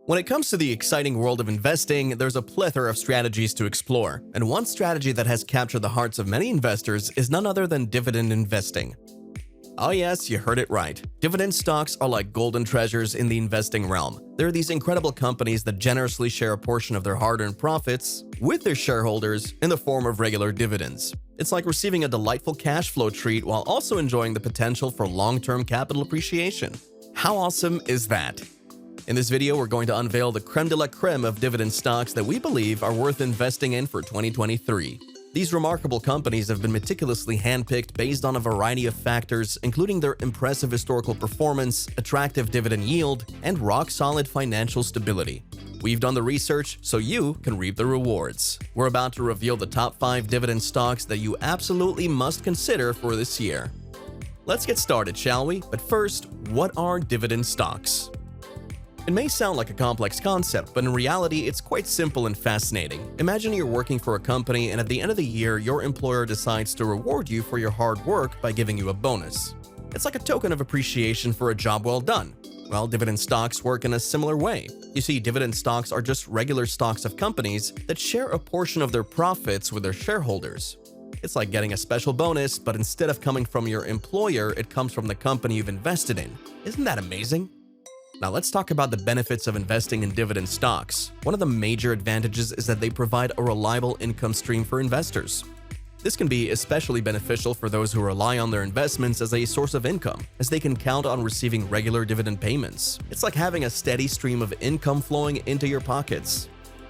When it comes to the exciting world of investing, there's a plethora of strategies to explore, and one strategy that has captured the hearts of many investors is none other than dividend investing. Oh yes, you heard it right. Dividend stocks are like golden treasures in the investing realm. They're these incredible companies that generously share a portion of their hard-earned profits with their shareholders in the form of regular dividends. It's like receiving a delightful cash flow treat while also enjoying the potential for long-term capital appreciation. How awesome is that? In this video, we're going to unveil the crème de la crème of dividend stocks that we believe are worth investing in for 2023. These remarkable companies have been meticulously handpicked based on a variety of factors, including their impressive historical performance, attractive dividend yield, and rock-solid financial stability. We've done the research so you can reap the rewards. We're about to reveal the top 5 dividend stocks that you absolutely must consider for this year. Let's get started, shall we? But first, what are dividend stocks? It may sound like a complex concept, but in reality, it's quite simple and fascinating. Imagine you're working for a company and at the end of the year, your employer decides to reward you for your hard work by giving you a bonus. It's like a token of appreciation for a job well done. Well, dividend stocks work in a similar way. You see, dividend stocks are just regular stocks of companies that share a portion of their profits with their shareholders. It's like getting a special bonus, but instead of coming from your employer, it comes from the company you've invested in. Isn't that amazing? Now let's talk about the benefits of investing in dividend stocks. One of the major advantages is that they provide a reliable income stream for investors. This can be especially beneficial for those who rely on their investments as a source of income, as they can count on receiving regular dividend payments. It's like having a steady stream of income flowing into your pockets.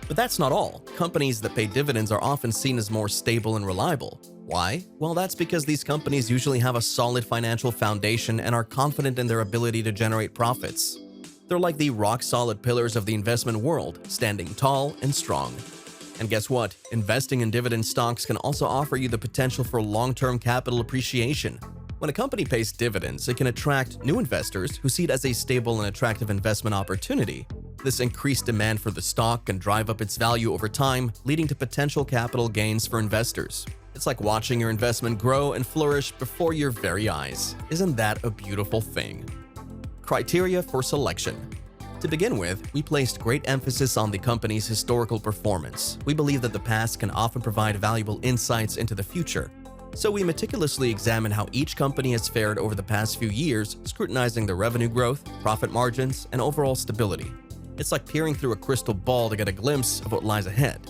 But that's not all. Companies that pay dividends are often seen as more stable and reliable. Why? Well, that's because these companies usually have a solid financial foundation and are confident in their ability to generate profits. They're like the rock-solid pillars of the investment world, standing tall and strong. And guess what? Investing in dividend stocks can also offer you the potential for long-term capital appreciation. When a company pays dividends, it can attract new investors who see it as a stable and attractive investment opportunity. This increased demand for the stock can drive up its value over time, leading to potential capital gains for investors. It's like watching your investment grow and flourish before your very eyes. Isn't that a beautiful thing? Criteria for selection. To begin with, we placed great emphasis on the company's historical performance. We believe that the past can often provide valuable insights into the future. So we meticulously examine how each company has fared over the past few years, scrutinizing their revenue growth, profit margins, and overall stability. It's like peering through a crystal ball to get a glimpse of what lies ahead.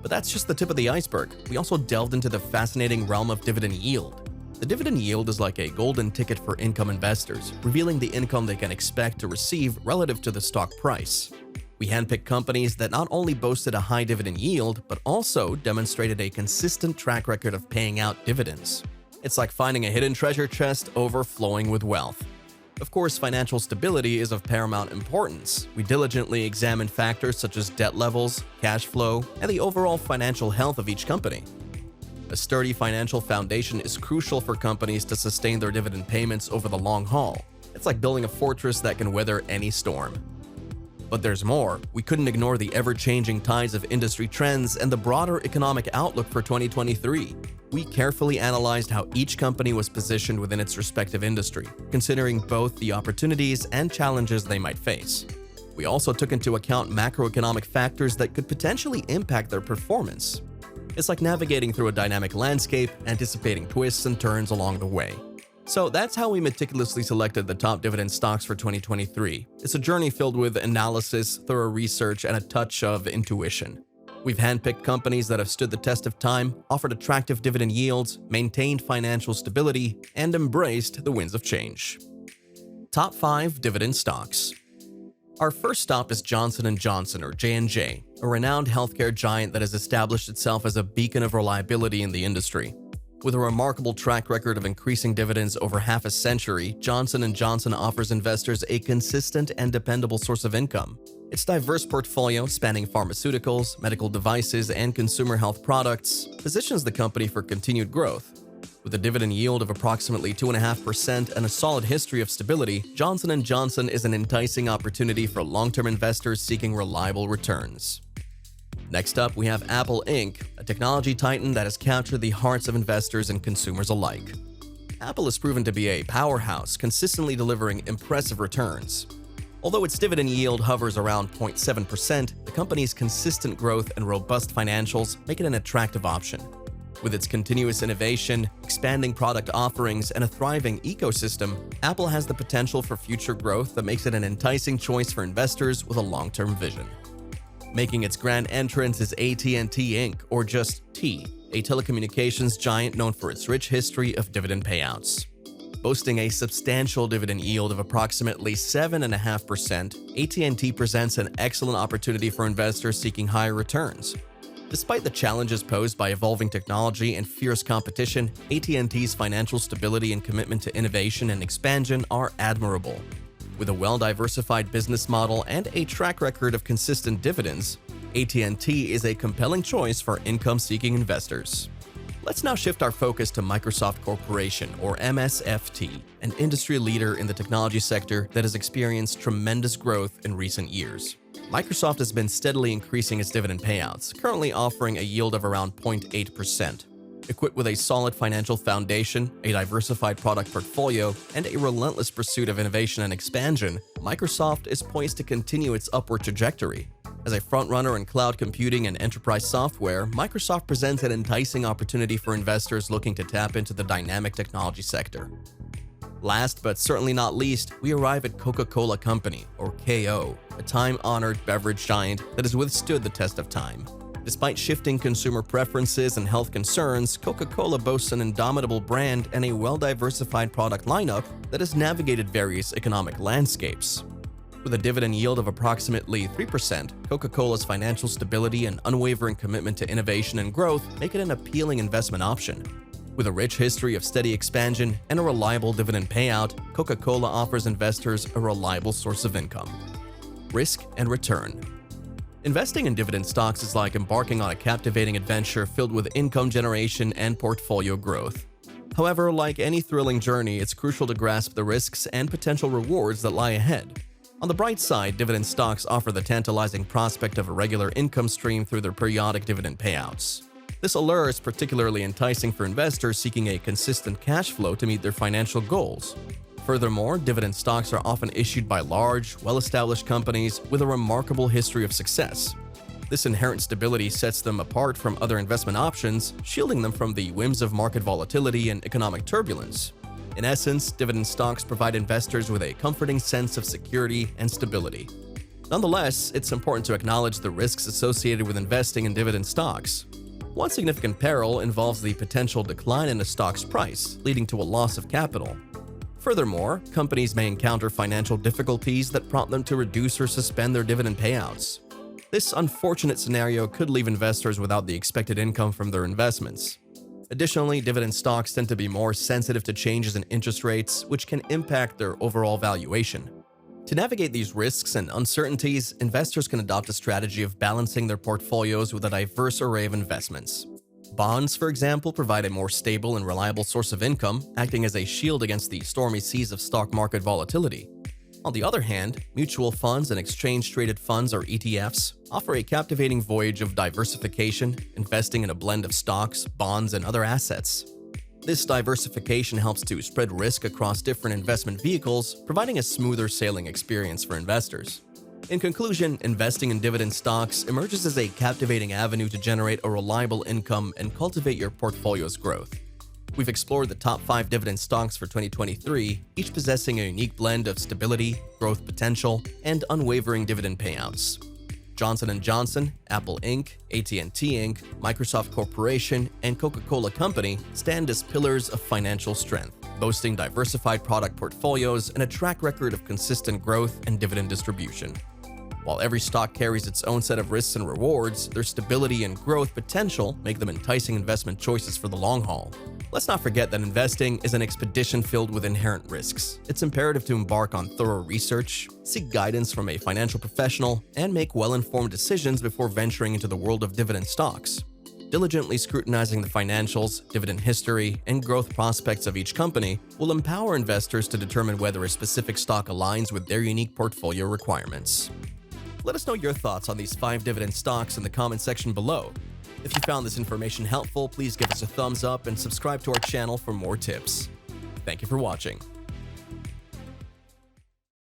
But that's just the tip of the iceberg. We also delved into the fascinating realm of dividend yield. The dividend yield is like a golden ticket for income investors, revealing the income they can expect to receive relative to the stock price. We handpicked companies that not only boasted a high dividend yield, but also demonstrated a consistent track record of paying out dividends. It's like finding a hidden treasure chest overflowing with wealth. Of course, financial stability is of paramount importance. We diligently examine factors such as debt levels, cash flow, and the overall financial health of each company. A sturdy financial foundation is crucial for companies to sustain their dividend payments over the long haul. It's like building a fortress that can weather any storm. But there's more. We couldn't ignore the ever-changing tides of industry trends and the broader economic outlook for 2023. We carefully analyzed how each company was positioned within its respective industry, considering both the opportunities and challenges they might face. We also took into account macroeconomic factors that could potentially impact their performance. It's like navigating through a dynamic landscape, anticipating twists and turns along the way. So that's how we meticulously selected the top dividend stocks for 2023. It's a journey filled with analysis, thorough research, and a touch of intuition. We've handpicked companies that have stood the test of time, offered attractive dividend yields, maintained financial stability, and embraced the winds of change. Top 5 dividend stocks. Our first stop is Johnson & Johnson, or J&J, a renowned healthcare giant that has established itself as a beacon of reliability in the industry. With a remarkable track record of increasing dividends over half a century, Johnson & Johnson offers investors a consistent and dependable source of income. Its diverse portfolio, spanning pharmaceuticals, medical devices, and consumer health products, positions the company for continued growth. With a dividend yield of approximately 2.5% and a solid history of stability, Johnson & Johnson is an enticing opportunity for long-term investors seeking reliable returns. Next up, we have Apple Inc., a technology titan that has captured the hearts of investors and consumers alike. Apple has proven to be a powerhouse, consistently delivering impressive returns. Although its dividend yield hovers around 0.7%, the company's consistent growth and robust financials make it an attractive option. With its continuous innovation, expanding product offerings, and a thriving ecosystem, Apple has the potential for future growth that makes it an enticing choice for investors with a long-term vision. Making its grand entrance is AT&T Inc., or just T, a telecommunications giant known for its rich history of dividend payouts. Boasting a substantial dividend yield of approximately 7.5%, AT&T presents an excellent opportunity for investors seeking higher returns. Despite the challenges posed by evolving technology and fierce competition, AT&T's financial stability and commitment to innovation and expansion are admirable. With a well-diversified business model and a track record of consistent dividends, AT&T is a compelling choice for income-seeking investors. Let's now shift our focus to Microsoft Corporation, or MSFT, an industry leader in the technology sector that has experienced tremendous growth in recent years. Microsoft has been steadily increasing its dividend payouts, currently offering a yield of around 0.8%. Equipped with a solid financial foundation, a diversified product portfolio, and a relentless pursuit of innovation and expansion, Microsoft is poised to continue its upward trajectory. As a frontrunner in cloud computing and enterprise software, Microsoft presents an enticing opportunity for investors looking to tap into the dynamic technology sector. Last but certainly not least, we arrive at Coca-Cola Company, or KO, a time-honored beverage giant that has withstood the test of time. Despite shifting consumer preferences and health concerns, Coca-Cola boasts an indomitable brand and a well-diversified product lineup that has navigated various economic landscapes. With a dividend yield of approximately 3%, Coca-Cola's financial stability and unwavering commitment to innovation and growth make it an appealing investment option. With a rich history of steady expansion and a reliable dividend payout, Coca-Cola offers investors a reliable source of income. Risk and return. Investing in dividend stocks is like embarking on a captivating adventure filled with income generation and portfolio growth. However, like any thrilling journey, it's crucial to grasp the risks and potential rewards that lie ahead. On the bright side, dividend stocks offer the tantalizing prospect of a regular income stream through their periodic dividend payouts. This allure is particularly enticing for investors seeking a consistent cash flow to meet their financial goals. Furthermore, dividend stocks are often issued by large, well-established companies with a remarkable history of success. This inherent stability sets them apart from other investment options, shielding them from the whims of market volatility and economic turbulence. In essence, dividend stocks provide investors with a comforting sense of security and stability. Nonetheless, it's important to acknowledge the risks associated with investing in dividend stocks. One significant peril involves the potential decline in a stock's price, leading to a loss of capital. Furthermore, companies may encounter financial difficulties that prompt them to reduce or suspend their dividend payouts. This unfortunate scenario could leave investors without the expected income from their investments. Additionally, dividend stocks tend to be more sensitive to changes in interest rates, which can impact their overall valuation. To navigate these risks and uncertainties, investors can adopt a strategy of balancing their portfolios with a diverse array of investments. Bonds, for example, provide a more stable and reliable source of income, acting as a shield against the stormy seas of stock market volatility. On the other hand, mutual funds and exchange-traded funds, or ETFs, offer a captivating voyage of diversification, investing in a blend of stocks, bonds, and other assets. This diversification helps to spread risk across different investment vehicles, providing a smoother sailing experience for investors. In conclusion, investing in dividend stocks emerges as a captivating avenue to generate a reliable income and cultivate your portfolio's growth. We've explored the top 5 dividend stocks for 2023, each possessing a unique blend of stability, growth potential, and unwavering dividend payouts. Johnson & Johnson, Apple Inc., AT&T Inc., Microsoft Corporation, and Coca-Cola Company stand as pillars of financial strength, boasting diversified product portfolios and a track record of consistent growth and dividend distribution. While every stock carries its own set of risks and rewards, their stability and growth potential make them enticing investment choices for the long haul. Let's not forget that investing is an expedition filled with inherent risks. It's imperative to embark on thorough research, seek guidance from a financial professional, and make well-informed decisions before venturing into the world of dividend stocks. Diligently scrutinizing the financials, dividend history, and growth prospects of each company will empower investors to determine whether a specific stock aligns with their unique portfolio requirements. Let us know your thoughts on these 5 dividend stocks in the comment section below. If you found this information helpful, please give us a thumbs up and subscribe to our channel for more tips. Thank you for watching.